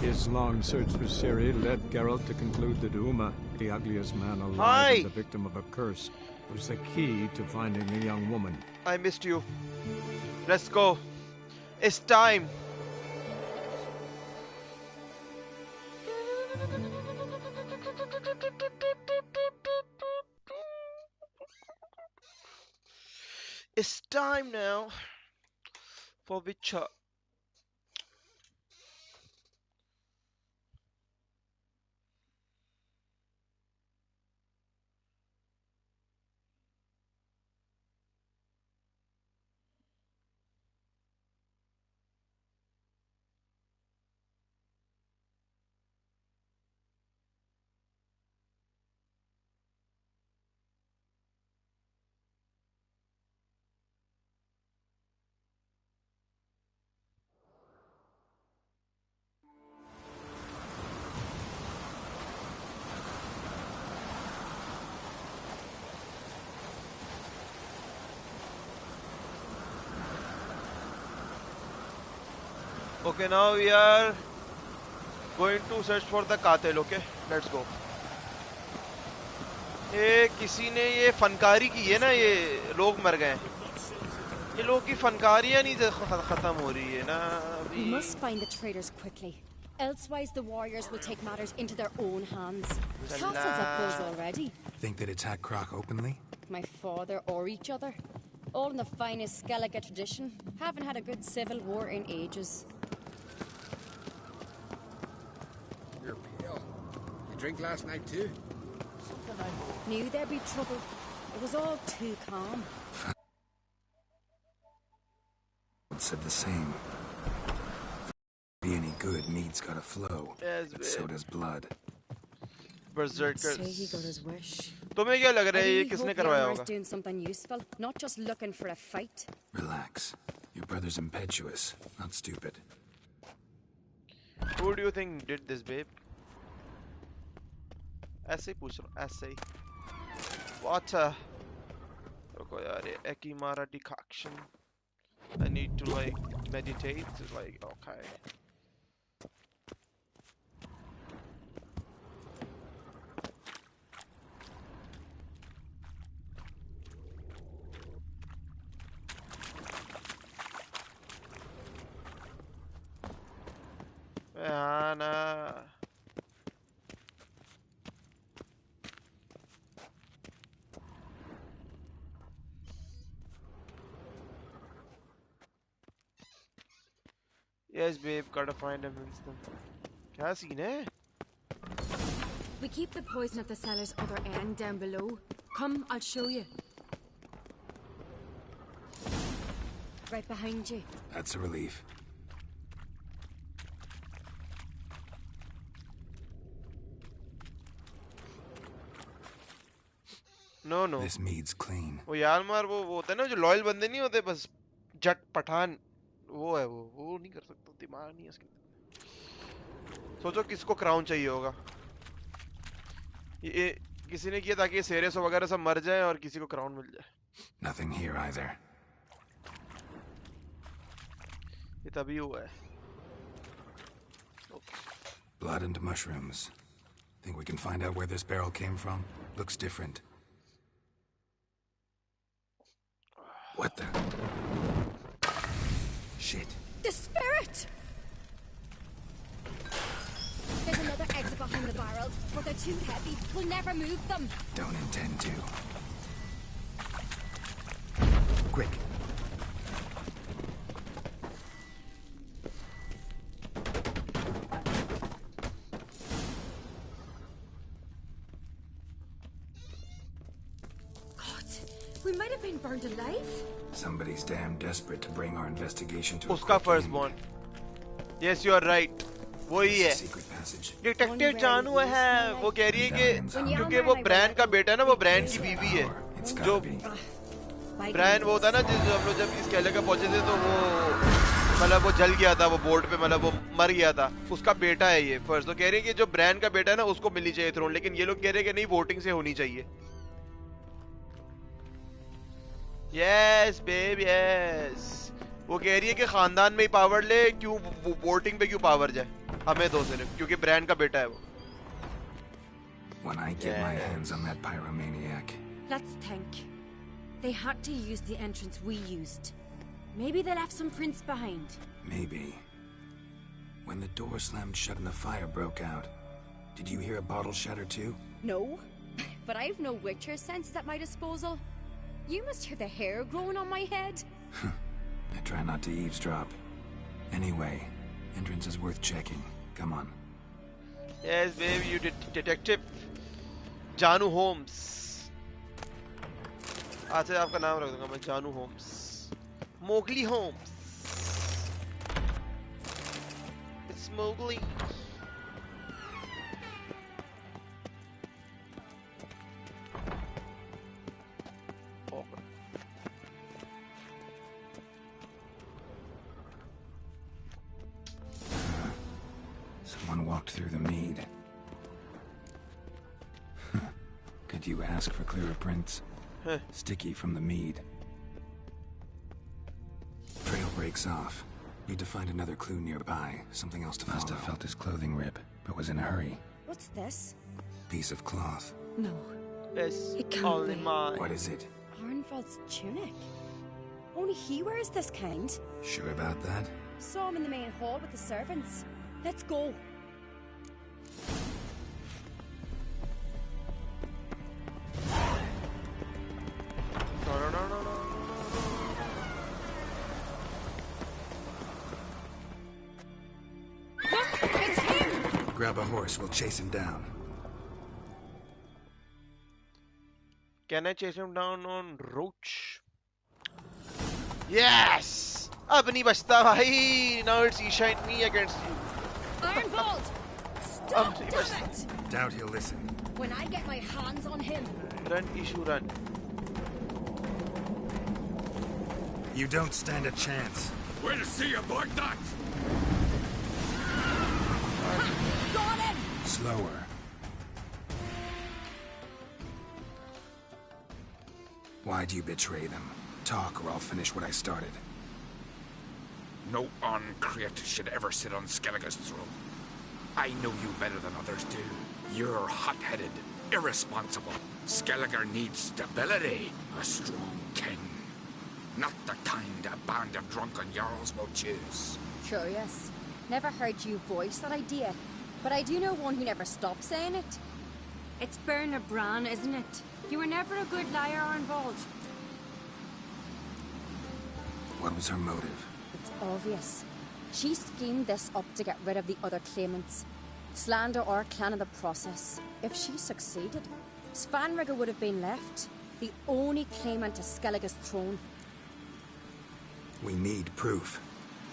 His long search for Ciri led Geralt to conclude that Uma, the ugliest man alive Hi. and the victim of a curse, was the key to finding the young woman. I missed you. Let's go. It's time. It's time now for Witcher. Okay, now we are going to search for the Qatil. Okay, let's go. ये किसी ने ये फनकारी की है ना, ये लोग मर गए. ये लोग की फनकारियां नहीं खत्म हो रही है ना अभी. We must find the traitors quickly. Elsewise, the warriors will take matters into their own hands. Castle's up those already. Think they'd attack Croc openly? My father or each other. All in the finest Skellige tradition. Haven't had a good civil war in ages. You're pale. You drink last night too? Knew there'd be trouble. It was all too calm. Said the same. To be any good, mead's gotta flow. Yes, but so does blood. Berserkers. Say he got his wish. तुम्हें क्या लग रहा है ये किसने करवाया होगा? Doing something useful, not just looking for a fight. Relax. Your brother's impetuous, not stupid. Who do you think did this, babe? ऐसे ही पूछ रहा हूँ, ऐसे ही. What? रुको यार, ये Ekimara decoction. I need to like meditate. Like, okay. Anna. Yes, babe, gotta find him instant. क्या scene है? We keep the poison at the cellar's other end down below. Come, I'll show you. Right behind you. That's a relief. No, no. This mead's clean. वो यार मार वो होता है ना जो लॉयल बंदे नहीं होते बस जट पठान वो है वो नहीं कर सकता दिमाग नहीं है इसके. सोचो किसको क्राउन चाहिए होगा. ये किसी ने किया ताकि सेरेस वगैरह सब मर जाए और किसी को क्राउन मिल जाए. Nothing here either. ये तभी हुआ है. Blood and mushrooms. Think we can find out where this barrel came from? Looks different. What the? Shit. The spirit! There's another exit behind the barrels, but they're too heavy. We'll never move them. Don't intend to. Quick. We might have been burned alive. Somebody's damn desperate to bring our investigation to a उसका quick firstborn. Yes, you are right. वही है. Secret passage. Detective जानू है. वो कह रही है कि क्योंकि वो ब्रांड का बेटा है ना, वो ब्रांड की बीवी है. जो ब्रांड वो होता ना जिस हम लोग जब इस केले का पहुंचे थे तो वो मतलब वो जल गया था वो बोर्ड पे, मतलब वो मर गया था. उसका बेटा है ये फर्स्ट. तो कह रही है कि जो ब्रांड का बेटा है ना उसको मिलनी चाहिए थ्रोन, लेकिन ये लोग कह रहे हैं कि नहीं वोटिंग से होनी चाहिए. Yes babe yes. वो कह रही है कि खानदान में ही पावर ले, क्यों वोटिंग पे क्यों पावर जाए. हमें दो सिर्फ क्योंकि ब्रांड का बेटा है वो. When I get my hands on that pyromaniac. Let's think. They had to use the entrance we used. Maybe they left some prints behind. Maybe. When the door slammed shut and the fire broke out, did you hear a bottle shatter too? No, but I've no Witcher sense at my disposal. You must hear the hair growing on my head. I try not to eavesdrop. Anyway, entrance is worth checking. Come on. Yes, baby, you did detective जानू Holmes. आज से आपका नाम रख दूंगा मैं जानू Holmes. Mowgli Holmes. It's Mowgli. Someone walked through the mead. Could you ask for clearer prints? Sticky from the mead. Trail breaks off. Need to find another clue nearby. Something else to follow. Must have felt his clothing rip, but was in a hurry. What's this? Piece of cloth. No. Yes, It can't only be. mine. What is it? Arnvald's tunic. Only he wears this kind. Sure about that? Saw him in the main hall with the servants. Let's go. No. Look, it's him! Grab a horse, we'll chase him down. Can I chase him down on Roach? Yes! अब नहीं बचता भाई. Now it's Isha and me against you. Arnvald! Stop, damn it! Doubt he'll listen. When I get my hands on him. Run, Ishu, run. You don't stand a chance. We'll see about that. Got him! Slower. Why'd you betray them? Talk or I'll finish what I started. No uncreate should ever sit on Skellige's throne. I know you better than others do. You're hot-headed, irresponsible. Skellige needs stability. A strong king. Not the kind a band of drunken jarls will choose. Curious. Never heard you voice that idea. But I do know one who never stopped saying it. It's Berna Bran, isn't it? You were never a good liar, Arnvald. What was her motive? It's obvious. She schemed this up to get rid of the other claimants. Slander our clan in the process. If she succeeded, Svanrigger would have been left. The only claimant to Skellige's throne. We need proof.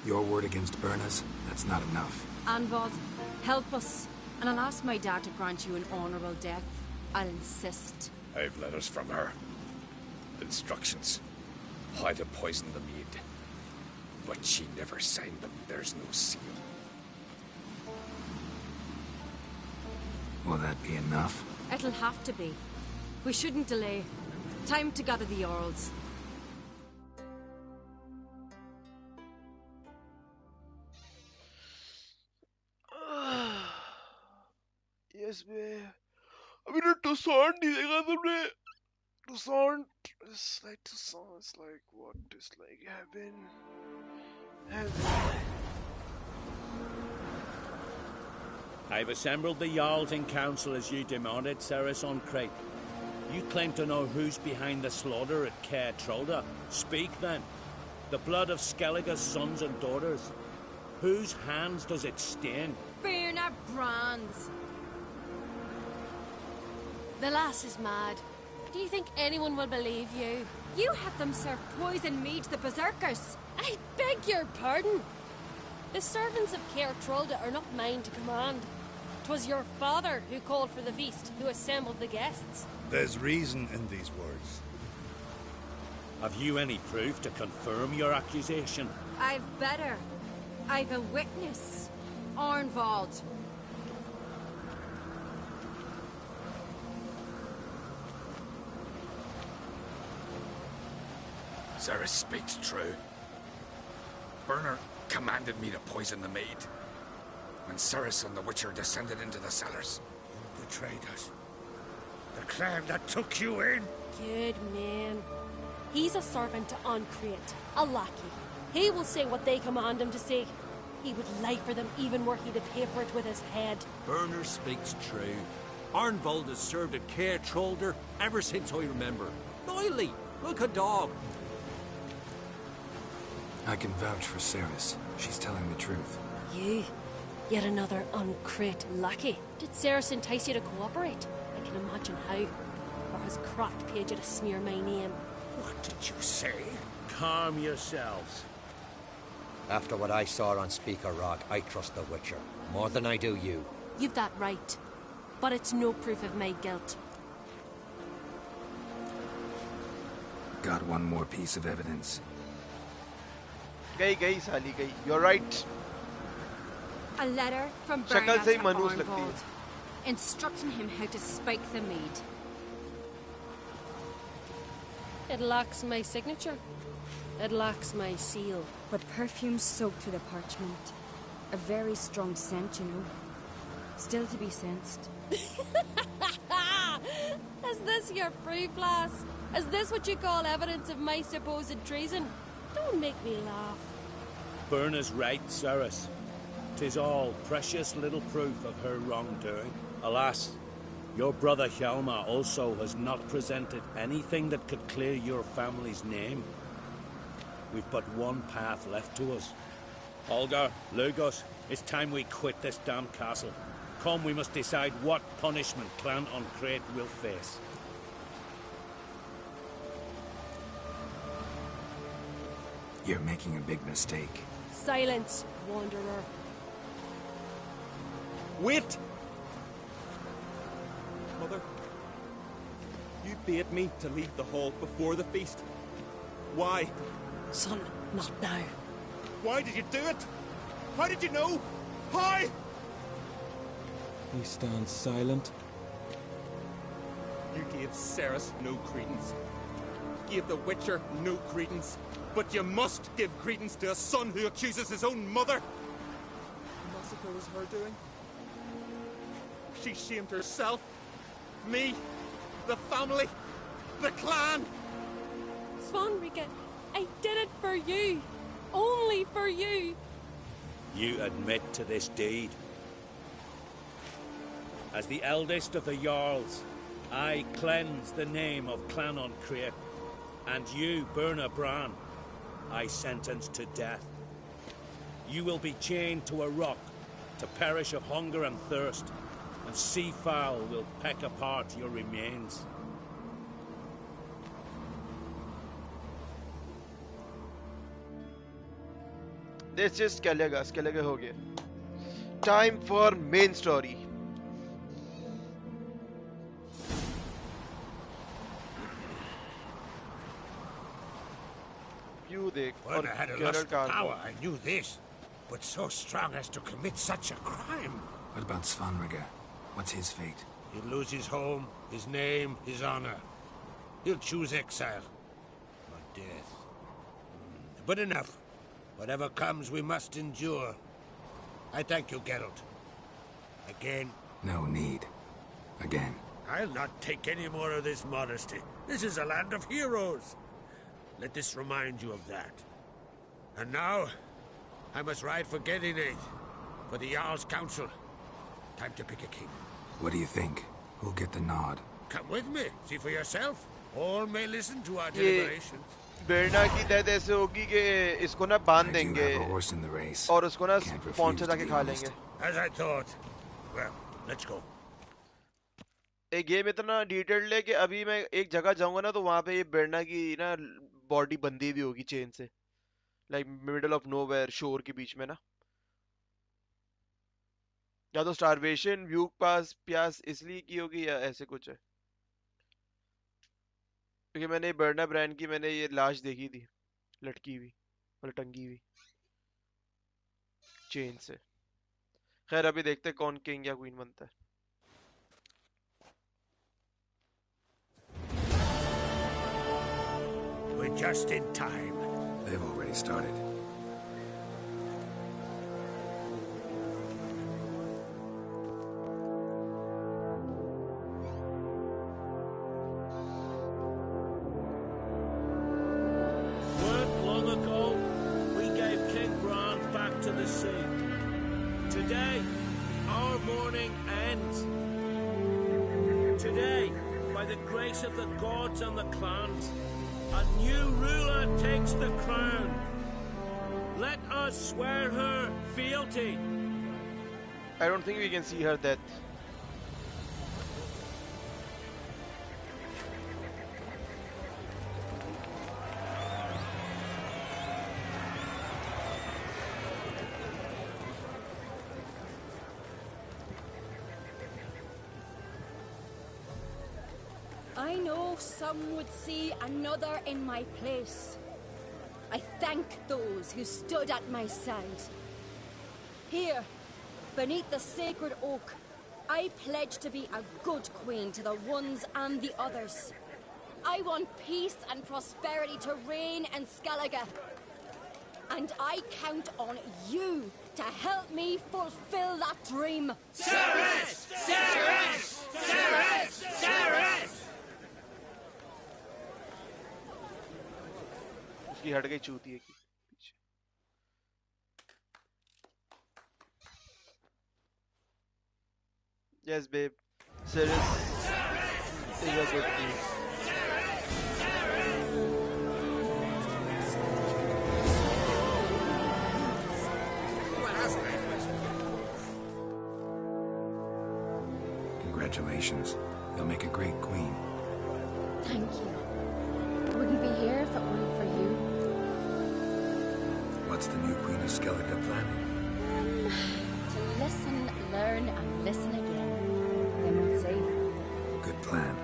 Your word against Berna's, that's not enough. Arnvald, help us. And I'll ask my dad to grant you an honourable death. I'll insist. I've letters from her. Instructions. How to poison the mead. But she never signed them. There's no seal. Will that be enough? It'll have to be. We shouldn't delay. Time to gather the Jarls. Yes, babe. अभी तो Toussaint नहीं देखा तुमने? Toussaint is like what is like heaven. I've assembled the Jarls in council as you demanded, Ceres on Crate. You claim to know who's behind the slaughter at Caer Trolda. Speak then. The blood of Skellige's sons and daughters. Whose hands does it stain? Berna Bran's. The lass is mad. Do you think anyone will believe you? You had them serve poison mead to the berserkers. I beg your pardon. The servants of Caer Trolda are not mine to command. 'Twas your father who called for the feast, who assembled the guests. There's reason in these words. Have you any proof to confirm your accusation? I've better. I've a witness. Arnvald. Ceres speaks true. Berner commanded me to poison the maid. when Ceres and the Witcher descended into the cellars. Betrayed us. The clan that took you in. Good man. He's a servant to Uncreate, a lackey. He will say what they command him to say. He would lie for them even were he to pay for it with his head. Burner speaks true. Arnvold has served at Caer Trolder ever since I remember. Loyally, like a dog. I can vouch for Ceres. She's telling the truth. You? Yet another Uncreate lackey. Did Ceres entice you to cooperate? I can imagine how. Or has Cracked paid you to smear my name? What did you say? Calm yourselves. After what I saw on Speaker Rock, I trust the Witcher. More than I do you. You've that right. But it's no proof of my guilt. Got one more piece of evidence. गई साली गई. You're right. A letter from शक्ल Bernard से to ही मनहूस लगती है. Arnvold, instructing him how to spike the mead. It lacks my signature. It lacks my seal. But perfume soaked through the parchment. A very strong scent, you know. Still to be sensed. Is this your proof, lass? Is this what you call evidence of my supposed treason? Don't make me laugh. Berna's right, Ceres. 'Tis all precious little proof of her wrongdoing. Alas, your brother Hjalmar also has not presented anything that could clear your family's name. We've but one path left to us. Holger, Lugos, it's time we quit this damn castle. Come, we must decide what punishment Clan Uncreate will face. You're making a big mistake. Silence, wanderer. Wait! Mother, you bade me to leave the hall before the feast. Why? Son, not now. Why did you do it? How did you know? How? He stands silent. You gave Ceres no credence. Gave the Witcher no credence. But you must give credence to a son who accuses his own mother. The massacre was her doing. She shamed herself, me, the family, the clan. Svanrika, I did it for you. Only for you. You admit to this deed. As the eldest of the Jarls, I cleanse the name of Clan Uncreate, and you, Berna Bran, I sentence to death. You will be chained to a rock to perish of hunger and thirst, and sea fowl will peck apart your remains. This just Skellige ho gaya. Time for main story. You देख When I had a lust for power, I knew this. But so strong as to commit such a crime. What about Svanrika? What's his fate? He'll lose his home, his name, his honor. He'll choose exile. Or death. But enough. Whatever comes, we must endure. I thank you, Geralt. Again. No need. Again. I'll not take any more of this modesty. This is a land of heroes. Let this remind you of that. And now, I must ride for Gedinath, for the Jarl's Council. Time to pick a king. What do you think? Who'll get the nod? Come with me. See for yourself. All may listen to our deliberations. बेरना की death ऐसे होगी कि इसको ना बांध देंगे और उसको ना पहुंचे जाके खा लेंगे. As I thought. Well, let's go. एक गेम इतना डिटेल्ड है कि अभी मैं एक जगह जाऊंगा ना तो वहां पे ये बेरना की ना बॉडी बंधी हुई होगी चेन से, लाइक मिडल ऑफ नोवेयर, शोर के बीच में ना. या तो स्टारवेशन, भूख प्यास इसलिए की होगी या ऐसे कुछ है, क्योंकि मैंने बर्ना ब्रांड की मैंने ये लाश देखी थी लटकी हुई मतलब टंगी हुई चेन से. खैर अभी देखते कौन किंग या क्वीन बनता है. We're just in time. They've already started. the sea. Today, our mourning ends. Today, by the grace of the gods and the clans, a new ruler takes the crown. Let us swear her fealty. I don't think we can see her death. I know some would see another in my place. I thank those who stood at my side. Here, beneath the sacred oak, I pledge to be a good queen to the ones and the others. I want peace and prosperity to reign in Skellige. And I count on you to help me fulfill that dream. Cerys! Cerys! Cerys! Cerys! उसकी हट गई चूतिए की पीछे. Yes, babe. Cerys is a good queen. Congratulations. You'll make a great queen. Thank you. I wouldn't be here if it weren't for you. What's the new Queen of Skellige planning? To listen, learn, and listen again. Then we'll see. Good plan.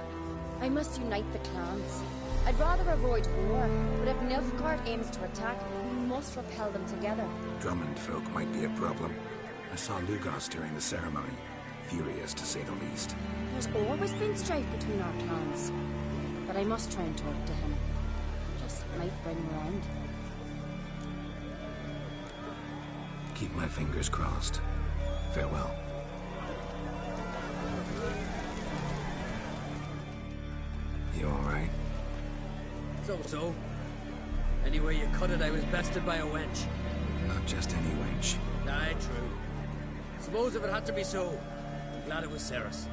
I must unite the clans. I'd rather avoid war, but if Nilfgaard aims to attack, we must repel them together. Drummond folk might be a problem. I saw Lugos during the ceremony. Furious, to say the least. There's always been strife between our clans. But I must try and talk to him. Just might bring round. Keep my fingers crossed. Farewell. You alright? So. Anyway you cut it, I was bested by a wench. Not just any wench. Aye, true. Suppose if it had to be so, I'm glad it was Cerys.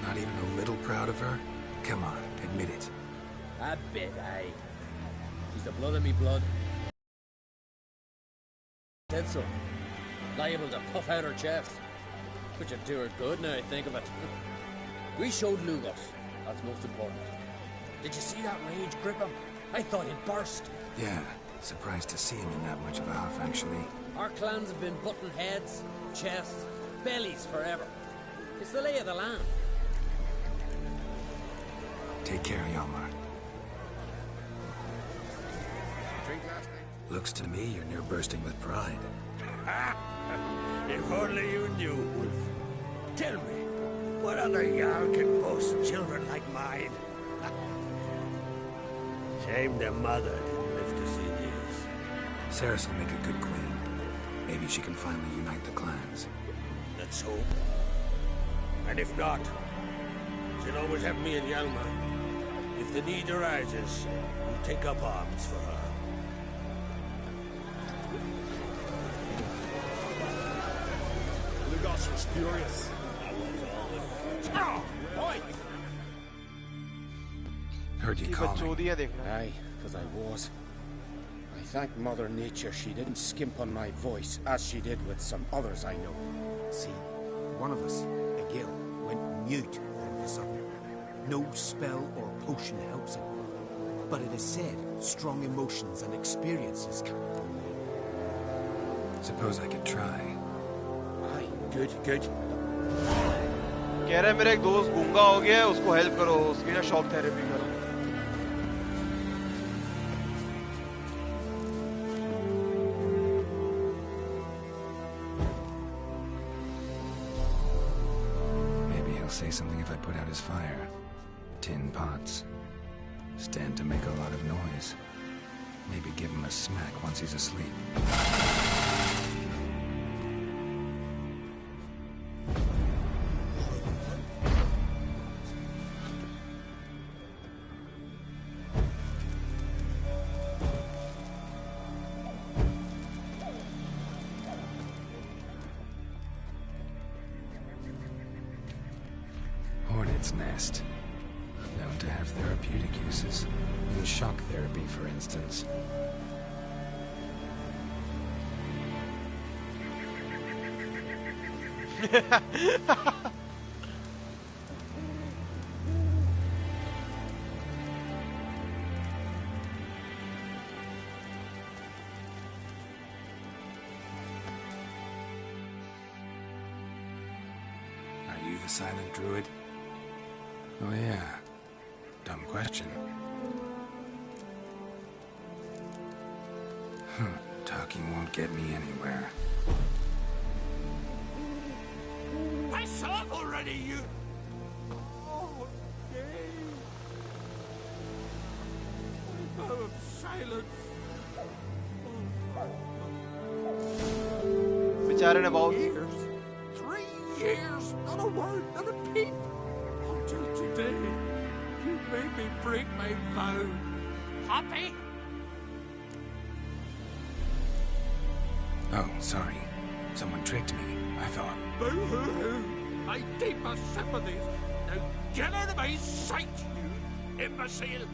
Not even a little proud of her? Come on, admit it. A bit, aye. She's the blood of me blood. Said so. Liable to puff out her chest. Which would do her good now I think of it. We showed Lugos. That's most important. Did you see that rage grip him? I thought he'd burst. Yeah, surprised to see him in that much of a huff, actually. Our clans have been butting heads, chests, bellies forever. It's the lay of the land. Take care, Hjalmar. Drink last night? Looks to me you're near bursting with pride. If only you knew, Wolf. Tell me, what other Jarl can boast children like mine? Shame their mother didn't live to see these. Cerys will make a good queen. Maybe she can finally unite the clans. Let's hope. And if not, she'll always have me and Hjalmar. If the need arises, we'll take up arms for her. Lugos was furious. Heard you calling. Aye, because I was. I thank Mother Nature she didn't skimp on my voice, as she did with some others I know. See, one of us, a girl, went mute all of a sudden. No spell or potion helps him. But it is said strong emotions and experiences can... Suppose I could try. Aye, good, good. कह रहा है मेरा एक दोस्त गूंगा हो गया है उसको हेल्प करो उसकी ना शॉक थेरेपी करो. Maybe he'll say something if I put out his fire. Tin pots. Stand to make a lot of noise. Maybe give him a smack once he's asleep. Owl's nest. Known to have therapeutic uses. In shock therapy, for instance. Are you the silent druid? Oh yeah. Dumb question. Talking won't get me anywhere. Piss off already, you! Oh, yay! Oh, silence! बेचारे ने बहुत years, 3 years, not a word, not a peep, until today. You made me break my vow. Happy? Oh, sorry. Someone tricked me, I thought. Boo-hoo-hoo! My deepest sympathies. Now get out of my sight, you imbecile!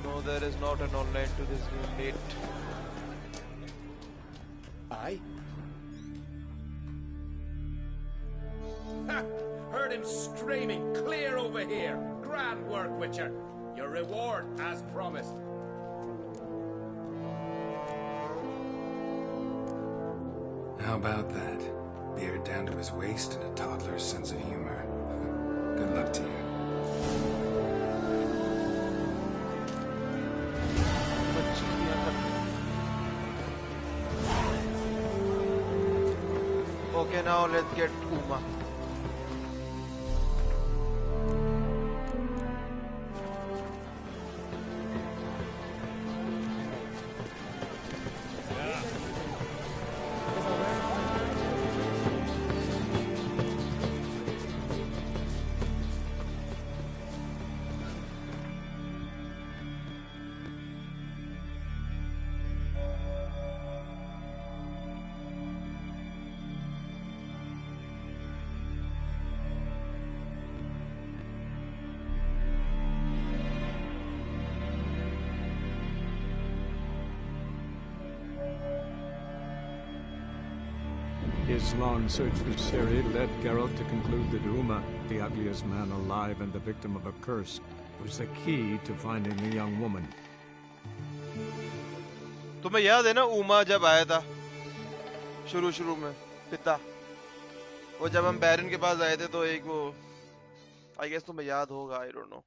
No, there is not an online to this game, Nate. Aye? Ha! Heard him screaming clear over here. Grand work, Witcher. Your reward as promised. How about that? Beard down to his waist and a toddler's sense of humor. Good luck to you. Okay, now let's get Uma. His long search for Ciri led Geralt to conclude that Uma, the ugliest man alive and the victim of a curse, was the key to finding the young woman. तुम्हें याद है ना उमा जब आया था शुरू में पिता वो जब हम बैरन के पास आए थे तो एक वो आई गेस तुम्हें याद होगा I don't know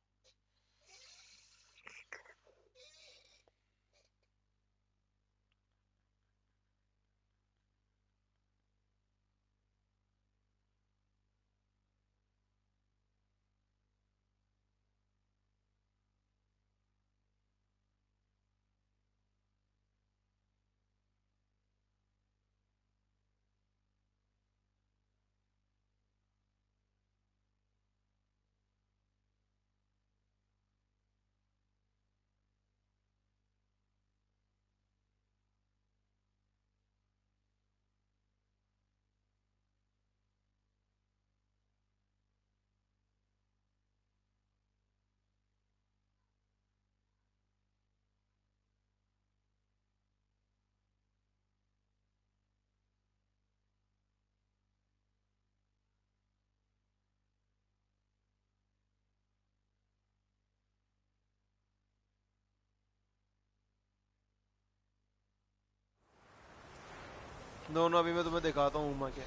no no अभी मैं तुम्हें दिखाता हूँ उमा के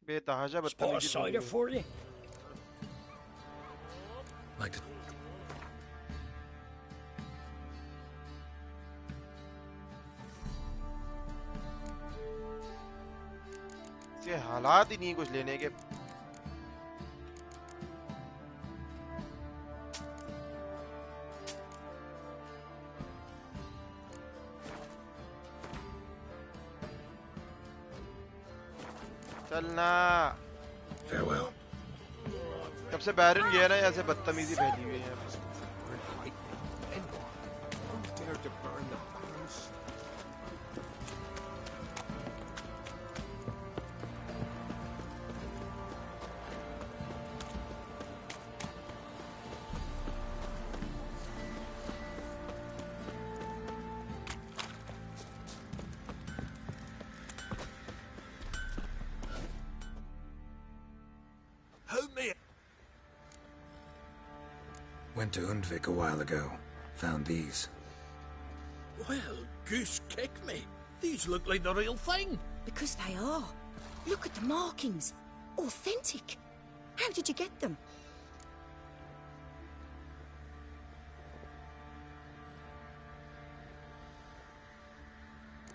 बेतहाशा बदतमीजी cider for you? Like to... ये हालात ही नहीं कुछ लेने के चलना। Farewell. कब से बैरन गया ना, यहाँ से बदतमीजी फैली हुई है। Don't dare to burn the house. Help me! Went to Undvik a while ago. Found these. Well, goose kick me. These look like the real thing. Because they are. Look at the markings. Authentic. How did you get them?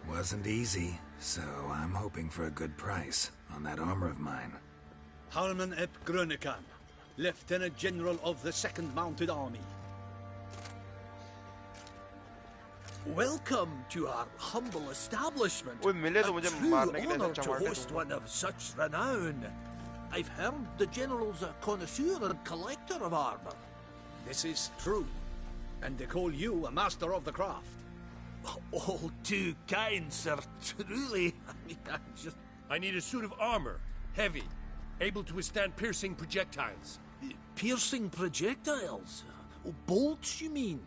Wasn't easy, so I'm hoping for a good price on that armor of mine. Harman ep Grönekamp, Lieutenant General of the 2nd Mounted Army. Welcome to our humble establishment. A true honor to host one of such renown. I've heard the General's a connoisseur and collector of armor. This is true, and they call you a master of the craft. All too kind, sir. Truly. I need a suit of armor. Heavy. Able to withstand piercing projectiles. Piercing projectiles? Oh, bolts, you mean?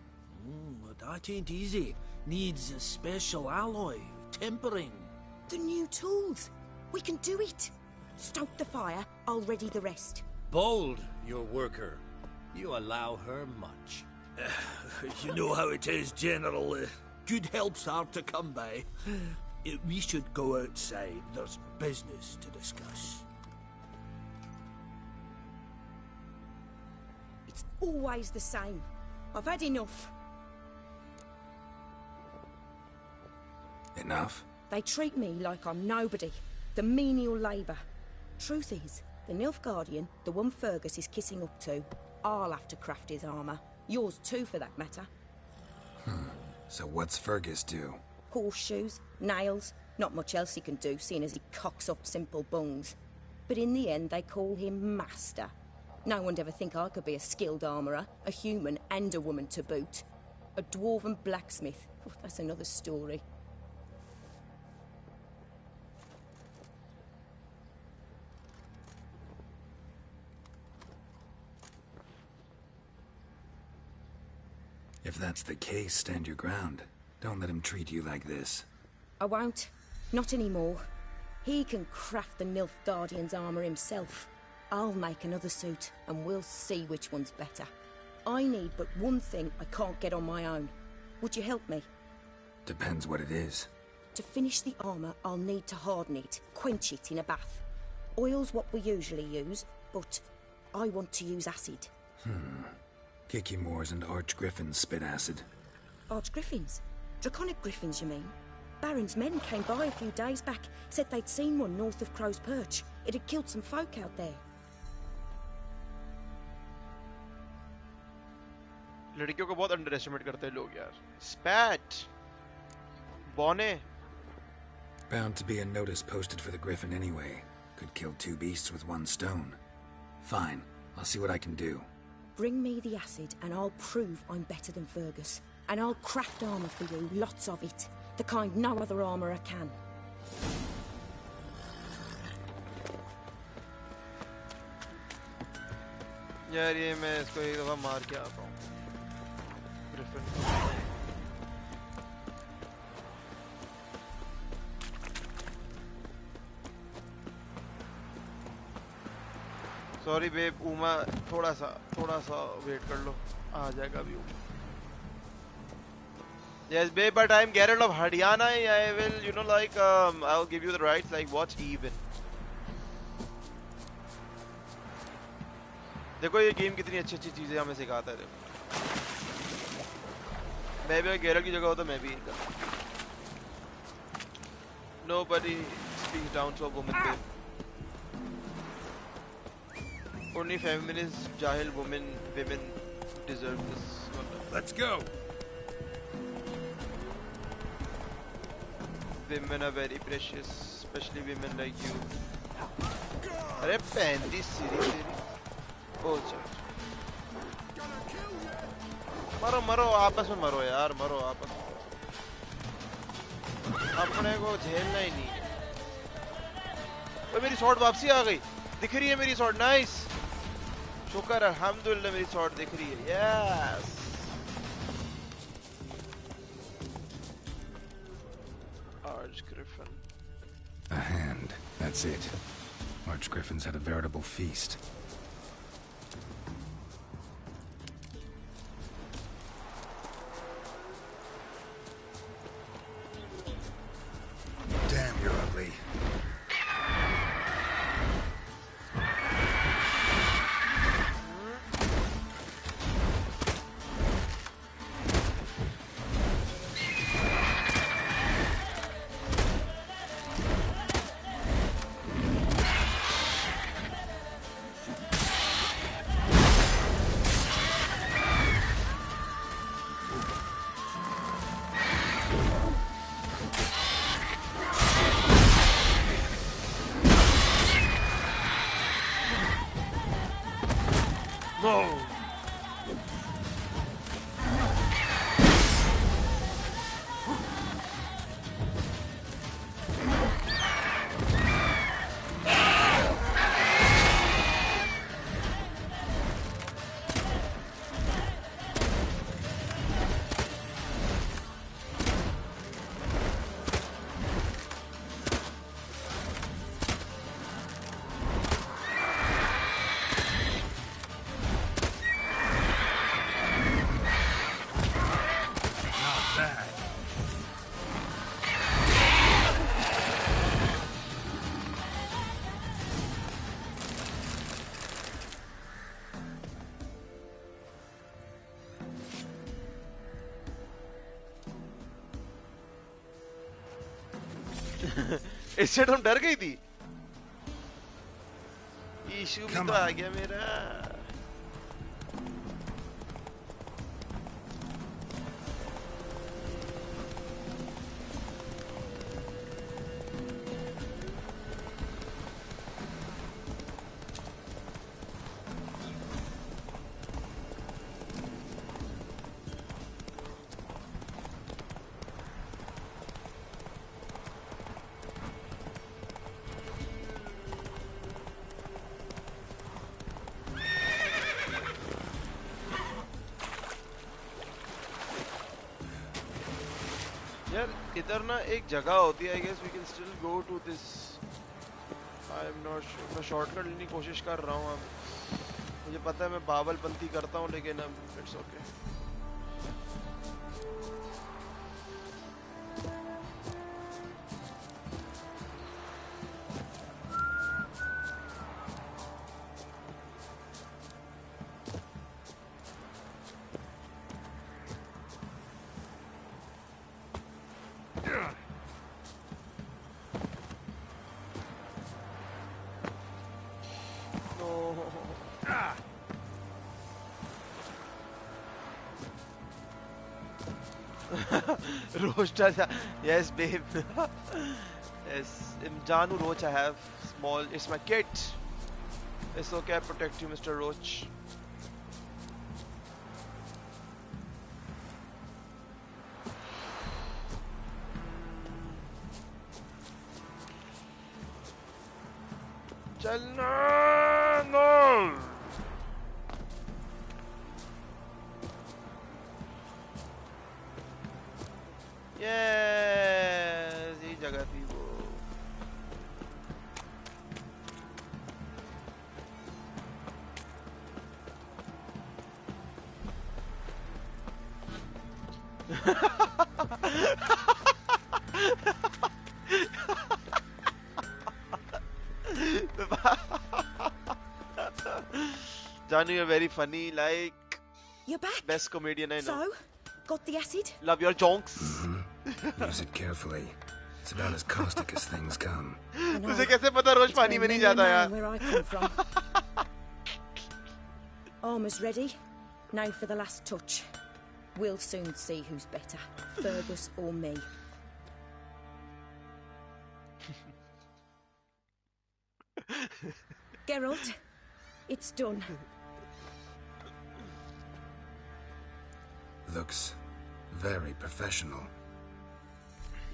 That ain't easy. Needs a special alloy. Tempering. The new tools. We can do it. Stoke the fire. I'll ready the rest. Bold, your worker. You allow her much. You know how it is, General. Good help's hard to come by. We should go outside. There's business to discuss. It's always the same. I've had enough. Enough? They treat me like I'm nobody. The menial labour. Truth is, the Nilfgaardian, the one Fergus is kissing up to, I'll have to craft his armour. Yours too, for that matter. So what's Fergus do? Horseshoes, nails, not much else he can do, seeing as he cocks up simple bungs. But in the end, they call him Master. No one'd ever think I could be a skilled armourer, a human and a woman to boot. A dwarven blacksmith, that's another story. If that's the case, stand your ground. Don't let him treat you like this. I won't. Not anymore. He can craft the Nilfgaardian's armour himself. I'll make another suit, and we'll see which one's better. I need but one thing I can't get on my own. Would you help me? Depends what it is. To finish the armour, I'll need to harden it, quench it in a bath. Oil's what we usually use, but I want to use acid. Kicky Moors and Archgriffins spit acid. Archgriffins? Draconic griffins, you mean? Baron's men came by a few days back, said they'd seen one north of Crow's Perch. It had killed some folk out there. लड़कियों को बहुत underestimate करते हैं लोग यार. Spat. Bonnet. Bound to be a notice posted for the Griffin anyway. Could kill two beasts with one stone. Fine, I'll see what I can do. Bring me the acid and I'll prove I'm better than Fergus. And I'll craft armour for you, lots of it. The kind no other armourer can. यार ये मैं इसको एक दफा मार के आता हूँ. Griffin. Sorry babe, उमा थोड़ा सा वेट कर लो, आ जाएगा अभी Uma. Yes babe, but I'm Geralt of Haryana. I will, I'll give you the rights, like watch even. देखो ये गेम कितनी अच्छी चीजें हमें सिखाता है. मैं भी Geralt की जगह होता मैं भी. Nobody speaks down to a woman, babe. Only feminist, jahil women deserve this. Let's go. Women are very precious, especially women like you. अरे 35 सीरी तेरी। ओ चल मरो मरो आपस में मरो यार, मरो आपस में, अपने को झेलना ही नहीं है। मेरी शॉट वापसी आ गई, दिख रही है मेरी शॉट। नाइस, शुक्र अल्हम्दुलिल्लाह मेरी शॉट दिख रही है। Yes Archgriffin. A hand, that's it. Archgriffins had a veritable feast. Damn, you're ugly. इससे तुम डर गई थी। इशू भी तो आ गया मेरा। इधर ना एक जगह होती है, I guess we can still go to this. I am not sure, मैं शॉर्टकट लेने की कोशिश कर रहा हूँ। अब मुझे पता है मैं बावलपंती करता हूँ, लेकिन अब it's okay. Roach, yes, babe. Yes, Janu Roach, I have small. It's my kit. It's okay, I protect you, Mr. Roach. Chalna, no. Yes, यही जगह थी वो। Janu, you're very funny. Like, you're back. Best comedian I know. So, got the acid? Love your jonks. Use it carefully. It's about as caustic as things come. तुझे कैसे पता रोज पानी में नहीं जाता यार? Where I come from. Armor's ready. Now for the last touch. We'll soon see who's better, Fergus or me. Geralt, it's done. Looks very professional.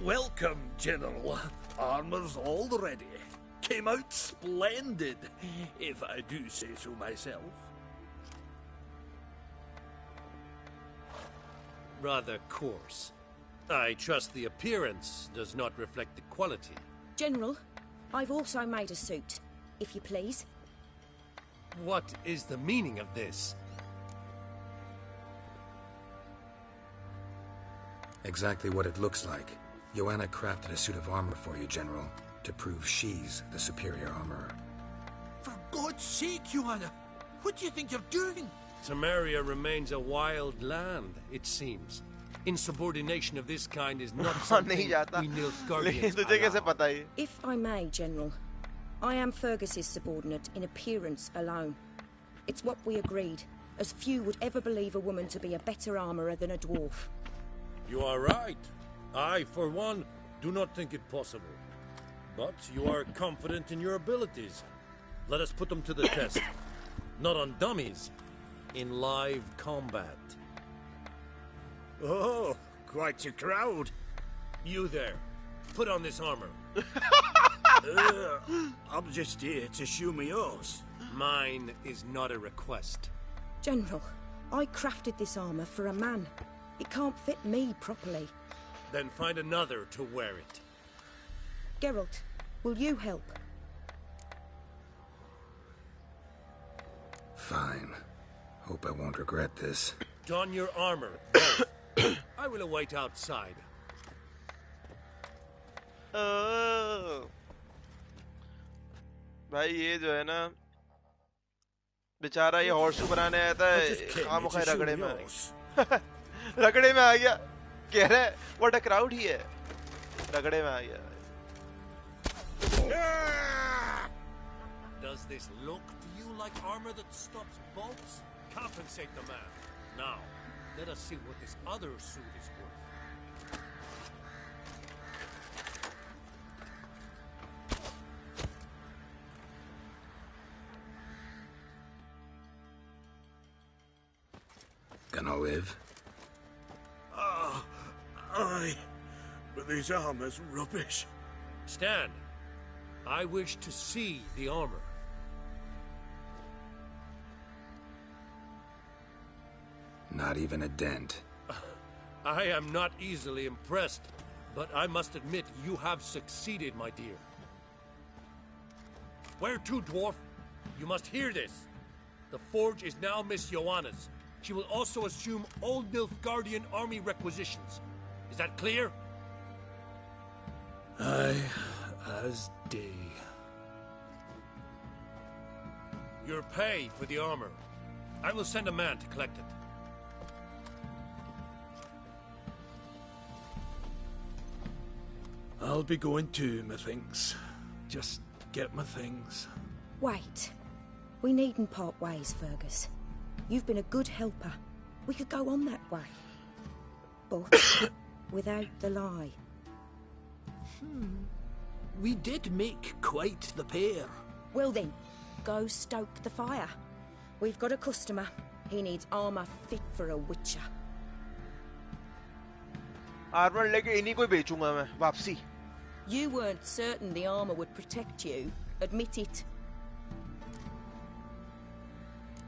Welcome, General. Armor's all ready. Came out splendid, if I do say so myself. Rather coarse. I trust the appearance does not reflect the quality. General, I've also made a suit, if you please. What is the meaning of this? Exactly what it looks like. Joanna crafted a suit of armor for you, General, to prove she's the superior armorer. For God's sake, Joanna! What do you think you're doing? Temeria remains a wild land, it seems. Insubordination of this kind is not something we Nilfgaardians allow. If I may, General, I am Fergus's subordinate in appearance alone. It's what we agreed, as few would ever believe a woman to be a better armorer than a dwarf. You are right. I, for one, do not think it possible. But you are confident in your abilities. Let us put them to the test. Not on dummies, in live combat. Oh, quite a crowd. You there, put on this armor. I'm just here to show me yours. Mine is not a request. General, I crafted this armor for a man. It can't fit me properly. Then find another to wear it. Geralt, will you help? Fine. Hope I won't regret this. Don your armor. I will await outside. भाई ये जो है ना बेचारा ये horseshoe बनाने आया था खामोखा रगड़े में रगड़े में आ गया कह रहा है व्हाट अ क्राउड ही है रगड़े में आ गया Does this look to you like armor that stops bolts? Compensate the man. Now, let us see what this other suit is worth. Gonna live? Aye. But this armor's rubbish. Stand. I wish to see the armor. Not even a dent. I am not easily impressed, but I must admit you have succeeded, my dear. Where to, dwarf? You must hear this. The forge is now Miss Joanna's. She will also assume all Nilfgaardian army requisitions. Is that clear? Aye, as day. Your pay for the armor. I will send a man to collect it. I'll be going too, methinks. Just get my things. Wait. We needn't part ways, Fergus. You've been a good helper. We could go on that way. But without the lie. We did make quite the pair. Well then, go stoke the fire. We've got a customer. He needs armor fit for a witcher. Armour लेके इन्हीं को बेचूंगा मैं वापसी. You weren't certain the armor would protect you. Admit it.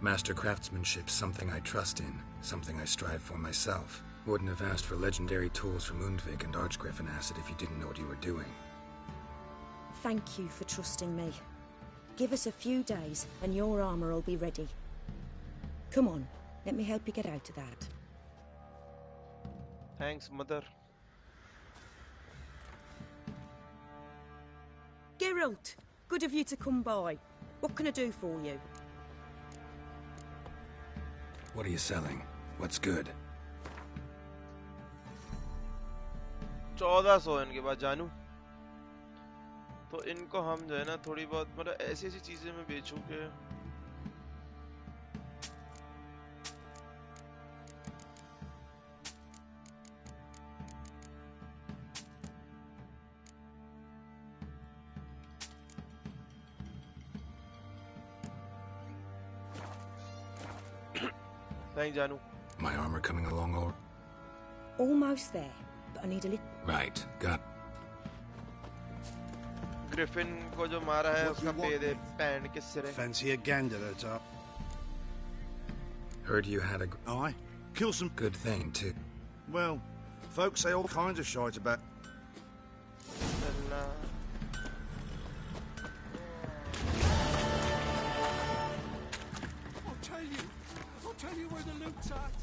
Master craftsmanship's something I trust in, something I strive for myself. Wouldn't have asked for legendary tools from Undvik and Archgriffin Acid if you didn't know what you were doing. Thank you for trusting me. Give us a few days and your armor will be ready. Come on, let me help you get out of that. Thanks, mother. Geralt, good of you to come by. What can I do for you? What are you selling? What's good? 1400 इनके पास जानू तो इनको हम जो है ना थोड़ी बहुत मतलब ऐसी ऐसी चीजें मैं बेचूं के कहीं जानू? My armor coming along all... Almost there, but I need a little... Right, got... Griffin को जो मारा है उसका पे दे पैन के सिरे. Fancy a gander at all? Heard you had a... Aye. Kill some... Good thing, too. Well, folks say all kinds of shite about... I'll tell you where the loot's at.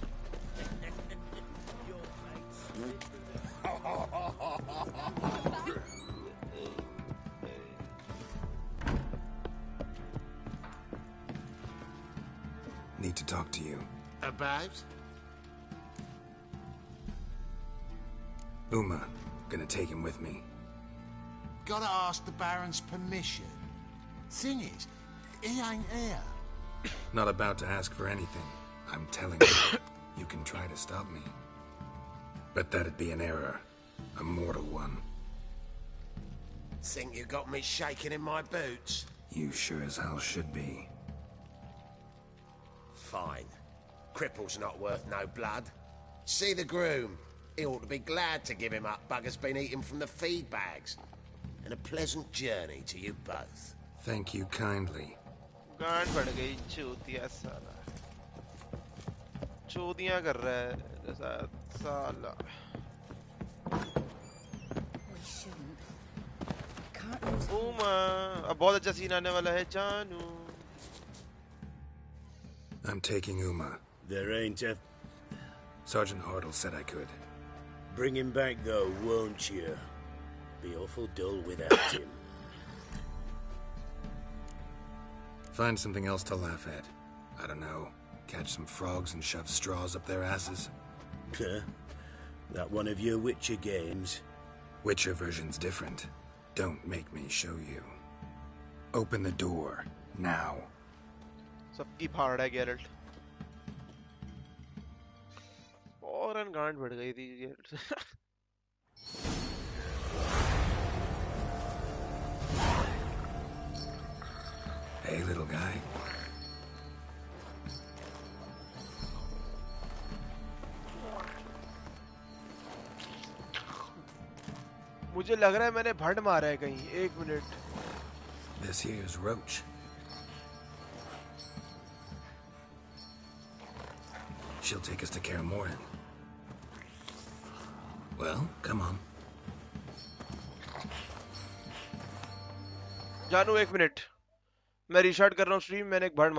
Need to talk to you. About? Uma. Gonna take him with me. Gotta ask the Baron's permission. Thing is, he ain't here. Not about to ask for anything. I'm telling you, you can try to stop me. But that'd be an error. A mortal one. Think you got me shaking in my boots? You sure as hell should be. Fine. Cripple's not worth no blood. See the groom. He ought to be glad to give him up. Bugger's been eating from the feed bags. And a pleasant journey to you both. Thank you kindly. गांड बढ़ गई चूतिया साला. चूतियां कर रहा है साला. Uma, अब बहुत अच्छा सीन आने वाला है जानू. I'm taking Uma. There ain't a... Sergeant Hartle said I could. Bring him back, though, won't you? Be awful dull without him. Find something else to laugh at. I don't know. Catch some frogs and shove straws up their asses. That one of your Witcher games? Witcher version's different. Don't make me show you. Open the door. Now. सबकी फाड़ है Geralt. फौरन गांड बढ़ गई थी Geralt. Hey, little guy. मुझे लग रहा है मैंने भड़ मारा है कहीं. एक minute. This here's Roach. She'll take us to Kaer Morhen. Well, come on. जानू एक मिनट. मैं रिस्टार्ट कर रहा हूँ स्ट्रीम. मैंने एक भड़ मारा.